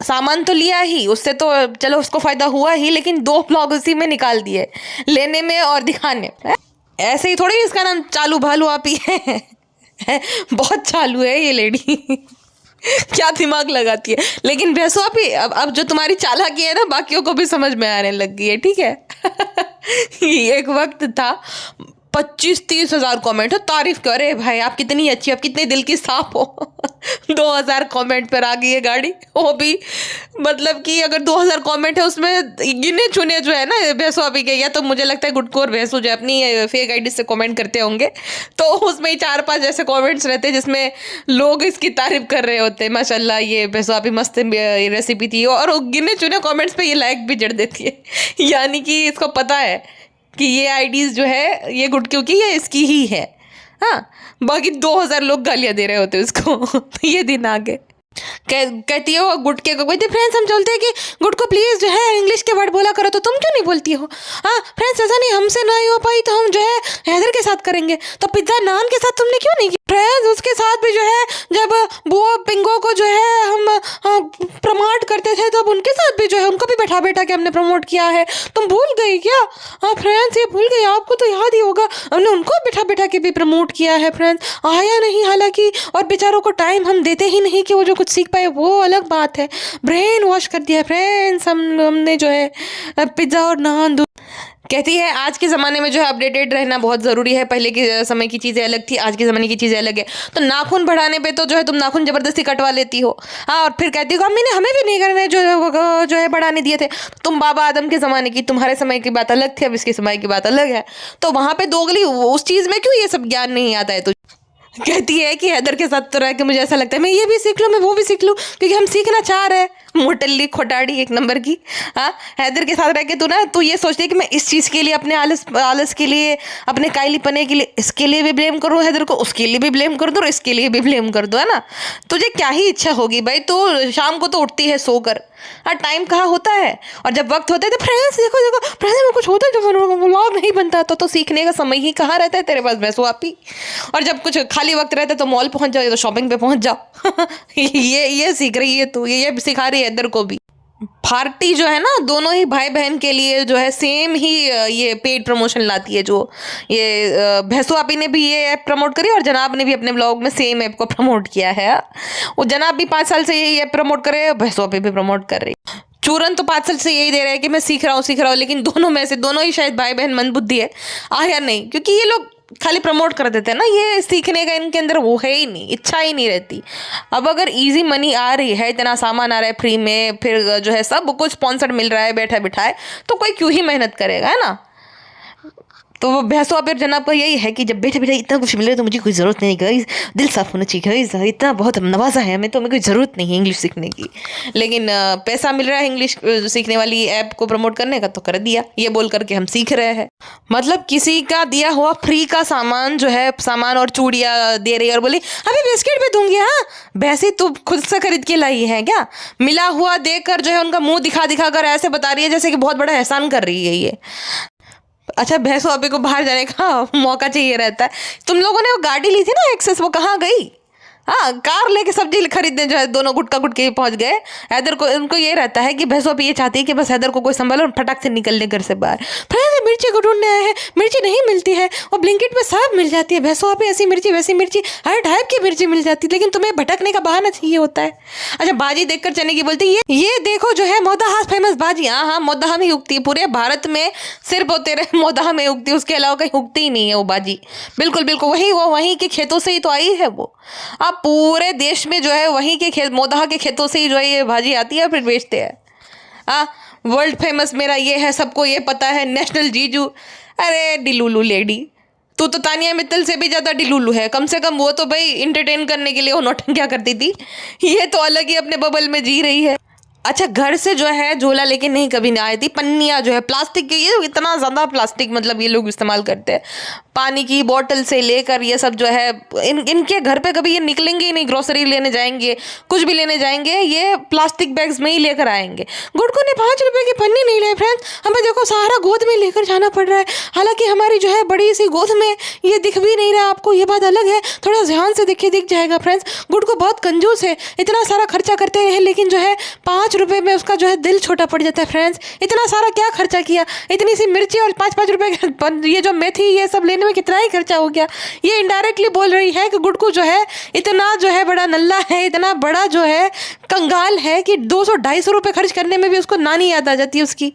सामान तो लिया ही, उससे तो चलो उसको फ़ायदा हुआ ही, लेकिन 2 व्लॉग उसी में निकाल दिए, लेने में और दिखाने में। ऐसे ही थोड़ी इसका नाम चालू भालू आप ही है। बहुत चालू है ये लेडी। क्या दिमाग लगाती है। लेकिन भैंसो अभी अब जो तुम्हारी चालाकी है ना, बाकियों को भी समझ में आने लग गई है, ठीक है। एक वक्त था 25-30 हज़ार कॉमेंट हो, तारीफ करे भाई आप कितनी अच्छी, आप कितने दिल की साफ हो। 2000 कमेंट पर आ गई है गाड़ी, वो भी मतलब कि अगर 2000 कमेंट है उसमें गिने चुने जो है ना भैंसो अभी के, या तो मुझे लगता है गुटकोर भैंसो जो अपनी फेक आईडी से कमेंट करते होंगे, तो उसमें ही 4-5 ऐसे कमेंट्स रहते हैं जिसमें लोग इसकी तारीफ कर रहे होते हैं, माशाल्लाह ये भैंसो अभी मस्त रेसिपी थी, और गिने चुने कमेंट्स पे ये लाइक भी जड़ देती है। यानी कि इसको पता है कि ये आईडीज जो है ये गुटकियों की, ये इसकी ही है। हाँ, बाकी 2000 लोग गालियाँ दे रहे होते उसको। तो ये दिन आ गए। कहती हो गुटके को, कहती फ्रेंड्स हम चलते हैं कि गुटको प्लीज़ जो है इंग्लिश के वर्ड बोला करो, तो तुम क्यों नहीं बोलती हो। हाँ फ्रेंड्स, ऐसा नहीं, हमसे नहीं हो पाई तो हम जो है हैदर के साथ करेंगे। तो पिज्ज़ा नान के साथ तुमने क्यों नहीं किया फ्रेंड्स। उसके साथ भी जो है जब वो पिंगो को जो है हम प्रमोट करते थे, तब उनके साथ भी जो है उनको भी बैठा के हमने प्रमोट किया है। तुम भूल गई क्या। हाँ फ्रेंड्स, ये भूल गई, आपको तो याद ही होगा, हमने उनको बैठा के भी प्रमोट किया है फ्रेंड्स। आया नहीं हालांकि, और बेचारों को टाइम हम देते ही नहीं कि वो जो कुछ सीख पाए, वो अलग बात है। ब्रेन वॉश कर दिया फ्रेंड्स हमने जो है पिज्ज़ा और नान। कहती है आज के ज़माने में जो है अपडेटेड रहना बहुत ज़रूरी है। पहले के समय की चीज़ें अलग थी, आज के ज़माने की चीज़ें अलग है। तो नाखून बढ़ाने पे तो जो है तुम नाखून ज़बरदस्ती कटवा लेती हो। हाँ, और फिर कहती हो अम्मी ने हमें भी नहीं करने जो है बढ़ाने दिए थे। तुम बाबा आदम के ज़माने की, तुम्हारे समय की बात अलग थी, अब इसके समय की बात अलग है। तो वहाँ पर दोगली उस चीज़ में क्यों ये सब ज्ञान नहीं आता है। तो कहती है कि हैदर के साथ तो रह के मुझे ऐसा लगता है मैं ये भी सीख लूँ, मैं वो भी सीख लूँ, क्योंकि हम सीखना चाह रहे हैं। मोटल्ली खोटाड़ी एक नंबर की। हाँ, हैदर के साथ रह के तू ये सोचती है कि मैं इस चीज़ के लिए, अपने आलस के लिए, अपने कायली पने के लिए, इसके लिए भी ब्लेम करूँ हैदर को, उसके लिए भी ब्लेम कर दूँ और इसके लिए भी ब्लेम कर दूँ, है ना। तुझे क्या ही इच्छा होगी भाई, तू शाम को तो उठती है सोकर। हाँ, टाइम कहाँ होता है, और जब वक्त होता है तो फ्रेंड्स देखो फ्रेंड्स में कुछ होता है, जब व्लॉग नहीं बनता तो सीखने का समय ही कहाँ रहता है तेरे पास भैंसो आपी। और जब कुछ खाली वक्त रहता है तो मॉल पहुँच जाओ, तो शॉपिंग पे पहुँच जाओ। ये सीख रही है तू, ये सिखा रही है इधर को भी। पार्टी जो है ना, दोनों ही भाई बहन के लिए जो है सेम ही ये पेड प्रमोशन लाती है। जो ये भैंसो आपी ने भी ये ऐप प्रमोट करी, और जनाब ने भी अपने ब्लॉग में सेम ऐप को प्रमोट किया है। वो जनाब भी 5 साल से यही ऐप प्रमोट कर रहे हैं, भैंसो आपी भी प्रमोट कर रही है। चूरन तो 5 साल से यही दे रहे हैं कि मैं सीख रहा हूँ, लेकिन दोनों में से दोनों ही शायद भाई बहन मंदबुद्धि है, आया नहीं, क्योंकि ये लोग खाली प्रमोट कर देते हैं ना, ये सीखने का इनके अंदर वो है ही नहीं, इच्छा ही नहीं रहती। अब अगर इजी मनी आ रही है, इतना सामान आ रहा है फ्री में, फिर जो है सब कुछ स्पॉन्सर्ड मिल रहा है बैठा बिठाए, तो कोई क्यों ही मेहनत करेगा, है ना। तो वो भैंसों पर जनाब का यही है कि जब बैठे बैठे इतना कुछ मिले तो मुझे कोई ज़रूरत नहीं गाइस, दिल साफ होना चाहिए गाइस, इतना बहुत नवाजा है हमें तो हमें कोई ज़रूरत नहीं है इंग्लिश सीखने की। लेकिन पैसा मिल रहा है इंग्लिश सीखने वाली ऐप को प्रमोट करने का, तो कर दिया, ये बोल करके हम सीख रहे हैं। मतलब किसी का दिया हुआ फ्री का सामान जो है, सामान और चूड़ियाँ दे रही है और बोली अभी बिस्किट भी दूंगी, हाँ भैंसी तू खुद से खरीद के लाई है क्या? मिला हुआ देकर जो है उनका मुंह दिखा दिखा कर ऐसे बता रही है जैसे कि बहुत बड़ा एहसान कर रही है ये। अच्छा, भैंसों अभी को बाहर जाने का मौका चाहिए रहता है। तुम लोगों ने वो गाड़ी ली थी ना एक्सेस, वो कहाँ गई? हाँ, कार लेके सब्जी खरीदने जो है दोनों गुटका गुटके पहुंच गए। हैदर को उनको ये रहता है कि भैंसों पे ये चाहती है कि बस हैदर को कोई संभालो और फटाक से निकलने घर से बाहर। फिर मिर्ची को ढूंढने आए हैं, मिर्ची नहीं मिलती है और ब्लिंकिट पे सब मिल जाती है। भैंसों पे ऐसी मिर्ची वैसी मिर्ची, हर टाइप की मिर्ची मिल जाती है, लेकिन तुम्हें भटकने का बहाना चाहिए होता है। अच्छा, बाजी देखकर चने की बोलती है ये देखो जो है मोदाहा फेमस बाजी। हाँ हाँ, मोदाहा में उगती है, पूरे भारत में सिर्फ वो तेरे मोदाहा में उगती है, उसके अलावा कहीं उगती ही नहीं है वो बाजी। बिल्कुल बिल्कुल, वो वहीं के खेतों से ही तो आई है वो। अब पूरे देश में जो है वहीं के खेत, मोदाहा के खेतों से ही जो है ये भाजी आती है, फिर बेचते हैं। हाँ, वर्ल्ड फेमस मेरा ये है, सबको ये पता है, नेशनल जीजू। अरे डिलुलू लेडी, तू तो तानिया मित्तल से भी ज़्यादा डिलुलू है। कम से कम वो तो भाई इंटरटेन करने के लिए वो नौटंकियाँ करती थी, ये तो अलग ही अपने बबल में जी रही है। अच्छा, घर से जो है झोला लेके नहीं कभी नहीं आई थी, पन्नियाँ जो है प्लास्टिक के, ये इतना ज़्यादा प्लास्टिक मतलब ये लोग इस्तेमाल करते हैं। पानी की बोतल से लेकर ये सब जो है इनके घर पे कभी ये निकलेंगे ही नहीं, ग्रोसरी लेने जाएंगे, कुछ भी लेने जाएंगे, ये प्लास्टिक बैग्स में ही लेकर आएंगे। गुड़को ने 5 रुपए की पन्नी नहीं लाई फ्रेंड्स, हमें देखो सहारा गोद में लेकर जाना पड़ रहा है। हालांकि हमारी जो है बड़ी सी गोद में ये दिख भी नहीं रहा आपको, ये बात अलग है, थोड़ा ध्यान से दिख जाएगा फ्रेंड्स। गुड़को बहुत कंजूस है, इतना सारा खर्चा करते हैं लेकिन जो है 5 रुपए में उसका जो है दिल छोटा पड़ जाता है फ्रेंड्स। इतना सारा क्या खर्चा किया, इतनी सी मिर्ची और 5-5 रुपए ये जो मेथी ये सब लेने में कितना ही खर्चा हो गया। ये इनडायरेक्टली बोल रही है कि गुड़कू जो है इतना जो है बड़ा नल्ला है, इतना बड़ा जो है कंगाल है कि 200-250 रुपए खर्च करने में भी उसको नानी याद आ जाती है उसकी।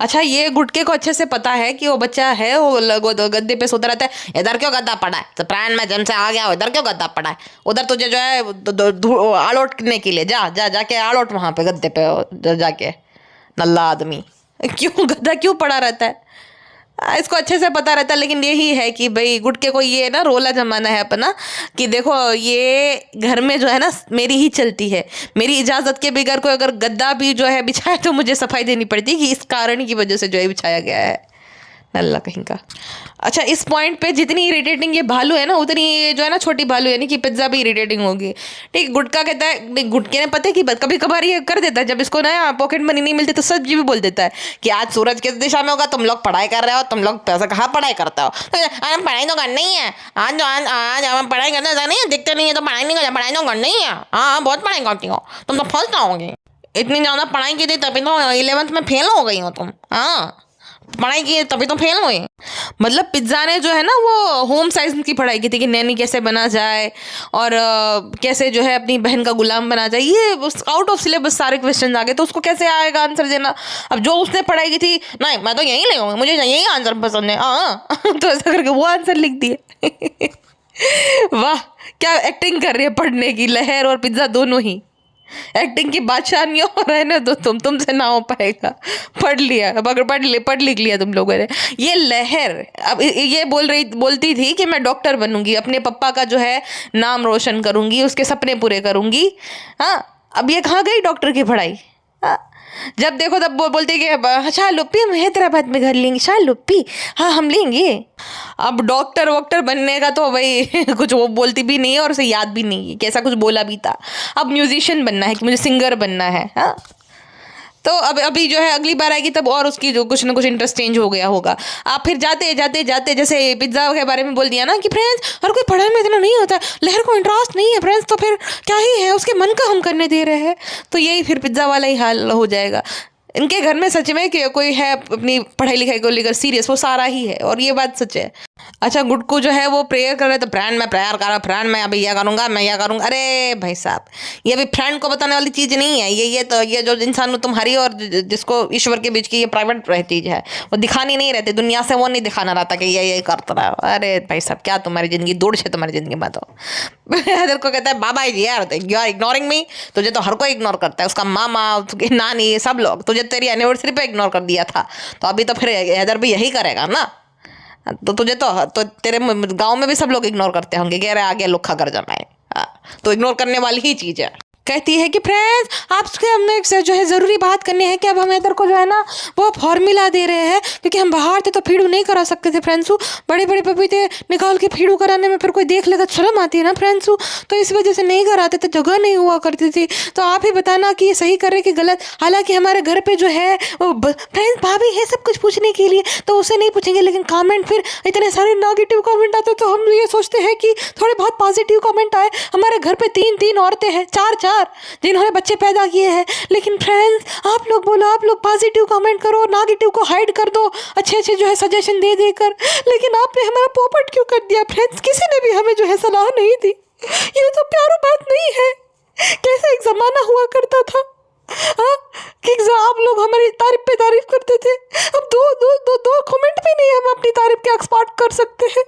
अच्छा, ये गुटके को अच्छे से पता है कि वो बच्चा है, वो गद्दे पे सोता रहता है। इधर क्यों गद्दा पड़ा है, तो प्राण में जन्म से आ गया हो, इधर क्यों गद्दा पड़ा है, उधर तुझे जो है आलोटने के लिए जाके आलोट वहाँ पे गद्दे पे जाके, नल्ला आदमी। क्यों गद्दा क्यों पड़ा रहता है, इसको अच्छे से पता रहता है। लेकिन यही है कि भाई गुटके को ये ना रोला जमाना है अपना कि देखो ये घर में जो है ना मेरी ही चलती है, मेरी इजाज़त के बगैर कोई अगर गद्दा भी जो है बिछाए तो मुझे सफाई देनी पड़ती है कि इस कारण की वजह से जो है बिछाया गया है, नल्ला कहीं का। अच्छा, इस पॉइंट पे जितनी इरिटेटिंग ये भालू है ना, उतनी ये जो है ना छोटी भालू यानी कि पिज्ज़ा भी इरिटेटिंग होगी। ठीक, गुटका कहता है, गुटके ने पता है कि कभी कभार ये कर देता है, जब इसको ना पॉकेट मनी नहीं मिलती तो सच भी बोल देता है कि आज सूरज किस दिशा में होगा, तुम लोग पढ़ाई कर रहे हो, तुम लोग पैसा कहाँ पढ़ाई करते हो, तो पढ़ाई तो करनी ही है, आज हम पढ़ाई करने नहीं है, दिखते नहीं है तो पढ़ाई नहीं करते, पढ़ाई तो करनी ही है। हाँ, बहुत पढ़ाई करती हो तुम, तो फर्स्ट आओगी, इतनी ज़्यादा पढ़ाई की थी तभी तो 11th में फेल हो गई हो तुम। हाँ, पढ़ाई की तभी तो फेल हुए। मतलब पिज्ज़ा ने जो है ना वो होम साइंस की पढ़ाई की थी कि नैनी कैसे बना जाए और कैसे जो है अपनी बहन का गुलाम बना जाए, ये आउट ऑफ सिलेबस सारे क्वेश्चन आ गए, तो उसको कैसे आएगा आंसर देना। अब जो उसने पढ़ाई की थी, नहीं मैं तो यही लिखूंगी, मुझे यही आंसर पसंद है, हाँ तो ऐसा करके वो आंसर लिख दिए। वाह, क्या एक्टिंग कर रही है पढ़ने की, लहर और पिज्ज़ा दोनों ही एक्टिंग की बादशाह नहीं हो, रहने दो तुमसे ना हो पाएगा। पढ़ लिया, अब अगर पढ़ लिख लिया तुम लोगों ने। ये लहर अब ये बोलती थी कि मैं डॉक्टर बनूंगी, अपने पप्पा का जो है नाम रोशन करूंगी, उसके सपने पूरे करूंगी। हाँ, अब ये कहाँ गई डॉक्टर की पढ़ाई। हाँ, जब देखो तब बोलते कि शाह लुप्पी हम हैदराबाद में घर लेंगे, शाह लुप्पी हाँ हम लेंगे। अब डॉक्टर वॉक्टर बनने का तो भाई कुछ वो बोलती भी नहीं है और उसे याद भी नहीं है कि ऐसा कुछ बोला भी था। अब म्यूजिशियन बनना है कि मुझे सिंगर बनना है। हाँ, तो अब अभी जो है अगली बार आएगी तब और उसकी जो कुछ ना कुछ इंटरेस्ट चेंज हो गया होगा। आप फिर जाते जैसे पिज्ज़ा के बारे में बोल दिया ना कि फ्रेंड्स हर कोई पढ़ाई में इतना नहीं होता, लहर को इंटरेस्ट नहीं है फ्रेंड्स, तो फिर क्या ही है, उसके मन का हम करने दे रहे हैं, तो यही फिर पिज्ज़ा वाला ही हाल हो जाएगा। इनके घर में सच में कि कोई है अपनी पढ़ाई लिखाई को लेकर सीरियस, वो सारा ही है, और ये बात सच है। अच्छा, गुटकू जो है वो प्रेयर कर रहे तो फ्रेंड मैं प्रेयर कर रहा, फ्रेंड मैं अभी यह करूँगा, मैं यह करूँगा। अरे भाई साहब, ये अभी फ्रेंड को बताने वाली चीज़ नहीं है, ये जो इंसान तुम्हारी और जिसको ईश्वर के बीच की ये प्राइवेट चीज़ है, वो दिखानी नहीं रहती दुनिया से, वो नहीं दिखाना रहता कि ये करता रहा। अरे भाई साहब, क्या तुम्हारी ज़िंदगी दूर है, तुम्हारी ज़िंदगी में तो दिल को कहता है बाबा यार यू आर इग्नोरिंग मी, तुझे तो हर कोई इग्नोर करता है, उसका मामा उसकी नानी सब लोग, तुझे तेरी एनिवर्सरी पे इग्नोर कर दिया था, तो अभी तो फिर हैदर भी यही करेगा ना। तो तुझे तो तेरे गांव में भी सब लोग इग्नोर करते होंगे, कह रहे आगे लुक्खा कर जाना है। तो इग्नोर करने वाली ही चीज़ है। कहती है कि फ्रेंड्स आपसे हमें एक जो है ज़रूरी बात करनी है कि अब हम इधर को जो है ना वो फॉर्मूला दे रहे हैं, क्योंकि हम बाहर थे तो फीडू नहीं करा सकते थे फ्रेंड्सू, बड़े बड़े पपीते निकाल के फीडू कराने में फिर कोई देख लेगा शर्म आती है ना फ्रेंड्सू, तो इस वजह से नहीं कराते थे, जगह नहीं हुआ करती थी। तो आप ही बताना कि ये सही कर रहे कि गलत। हालांकि हमारे घर पे जो है वो फ्रेंड्स भाभी है सब कुछ पूछने के लिए, तो उसे नहीं पूछेंगे, लेकिन कमेंट फिर इतने सारे नेगेटिव कमेंट आते तो हम ये सोचते हैं कि थोड़े बहुत पॉजिटिव कमेंट आए। हमारे घर पे 3 औरतें हैं, 4 जिन्होंने बच्चे पैदा किए हैं, लेकिन फ्रेंड्स आप लोग बोलो, आप लोग पॉजिटिव कमेंट करो, नेगेटिव को हाइड कर दो, अच्छे अच्छे जो है सजेशन दे देकर, लेकिन आपने हमारा पोपट क्यों कर दिया फ्रेंड्स? किसी ने भी हमें जो है सलाह नहीं दी। ये तो प्यारो बात नहीं है। कैसा एक ज़माना हुआ करता था कि आप लोग हमारी तारीफ पे तारीफ करते थे, अब दो कमेंट भी नहीं हम अपनी तारीफ के एक्सपर्ट कर सकते हैं।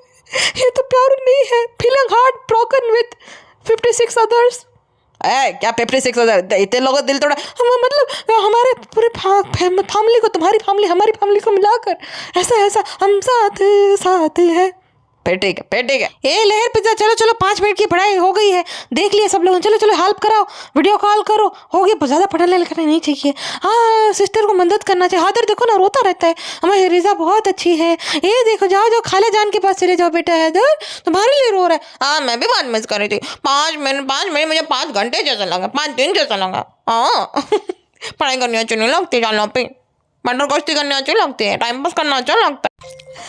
ये तो प्यारो नहीं है। Feeling heart broken with 56 others. क्या 56 इतने लोगों दिल तोड़ा? हम मतलब हमारे पूरे फैमिली को, तुम्हारी फैमिली हमारी फैमिली को मिलाकर ऐसा हम साथ है। फिर ठीक है। ये लहर पिज्जा, चलो 5 मिनट की पढ़ाई हो गई है, देख लिया सब लोगों, चलो हेल्प कराओ, वीडियो कॉल करो, हो गया। ज़्यादा पढ़ने लिखना नहीं चाहिए। हाँ सिस्टर को मदद करना चाहिए। हादर देखो ना रोता रहता है, हमारी रिजा बहुत अच्छी है। ये देखो जाओ खाला जान के पास चले जाओ बेटा, हैदर तुम्हारे लिए रो रहा है। हाँ मैं भी बात मिस कर रही थी। 5 मिनट मुझे 5 घंटे जैसा लगा, 5 दिन जैसा लगा। हाँ पढ़ाई करनी अच्छी नहीं लगती, जानो पे मटर कश्ती करनी अच्छी लगती है, टाइम पास करना अच्छा लगता है।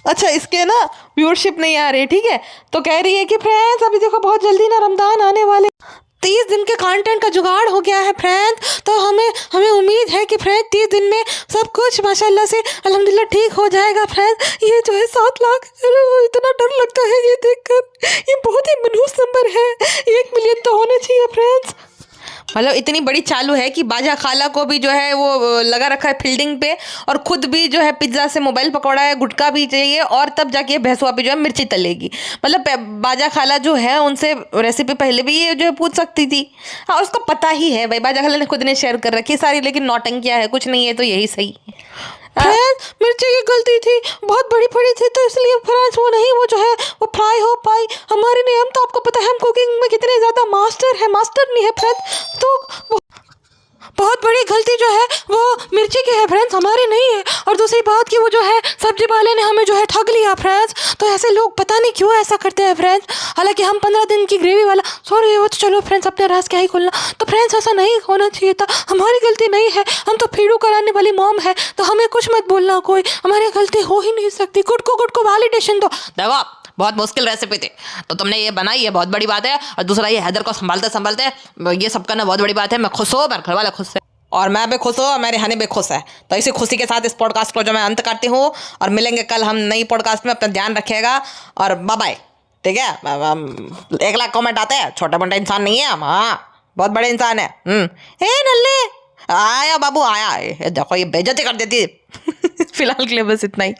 अच्छा इसके ना व्यूअरशिप नहीं आ रही, ठीक है, तो कह रही है कि फ्रेंड्स अभी देखो बहुत जल्दी ना रमज़ान आने वाले, 30 दिन के कंटेंट का जुगाड़ हो गया है फ्रेंड्स, तो हमें उम्मीद है कि फ्रेंड्स 30 दिन में सब कुछ माशाल्लाह से अल्हम्दुलिल्लाह ठीक हो जाएगा फ्रेंड्स। ये जो है 7 लाख, इतना डर लगता है ये देखकर, ये बहुत ही मनहूस नंबर है, 1 मिलियन तो होने चाहिए फ्रेंड्स। मतलब इतनी बड़ी चालू है कि बाजा खाला को भी जो है वो लगा रखा है फील्डिंग पे, और खुद भी जो है पिज्ज़ा से मोबाइल पकौड़ा है, गुटखा भी चाहिए, और तब जाके भैंसुआ पे जो है मिर्ची तलेगी। मतलब बाजा खाला जो है उनसे रेसिपी पहले भी ये जो है पूछ सकती थी। हाँ उसको पता ही है भाई, बाजा खाला ने खुद ने शेयर कर रखी सारी, लेकिन नौटंकिया है, कुछ नहीं है तो यही सही फ्रेंड्स। मिर्ची की गलती थी, बहुत बड़ी पड़ी थी, तो इसलिए फ्रेंड्स वो जो है वो फ्राई हो पाई। हमारे नहीं, हम तो आपको पता है हम कुकिंग में कितने ज़्यादा मास्टर नहीं है फ्रेंड्स, तो बहुत बड़ी गलती जो है वो मिर्ची की है फ्रेंड्स, हमारी नहीं है। और दूसरी बात कि वो जो है सब्जी वाले ने हमें जो है ठग लिया फ्रेंड्स, तो ऐसे लोग पता नहीं क्यों ऐसा करते हैं फ्रेंड्स। हालांकि हम 15 दिन की ग्रेवी वाला, सॉरी वो तो चलो फ्रेंड्स अपने राज क्या ही खोलना, तो फ्रेंड्स ऐसा नहीं होना चाहिए था, हमारी गलती नहीं है, हम तो फीडू कराने वाली मॉम है, तो हमें कुछ मत बोलना, कोई हमारी गलती हो ही नहीं सकती। गुड को वैलिडेशन दो। देखो बहुत मुश्किल रेसिपी थी तो तुमने ये बनाई, ये बहुत बड़ी बात है, और दूसरा ये हैदर को संभालते ये सब करना बहुत बड़ी बात है। मैं खुश हूँ, मेरे घर वाले खुश है, और मैं भी खुश हूँ, और मेरे हनी भी खुश है। तो इसी खुशी के साथ इस पॉडकास्ट को जो मैं अंत करती हूँ, और मिलेंगे कल हम नई पॉडकास्ट में। अपना ध्यान रखिएगा और बाय बाय, ठीक है। 1 लाख कमेंट आते हैं, छोटा मोटा इंसान नहीं है हम, हाँ बहुत बड़े इंसान है। ए नल्ले आया बाबू आया, देखो ये बेइज्जती कर देती है। फिलहाल के लिए बस इतना ही।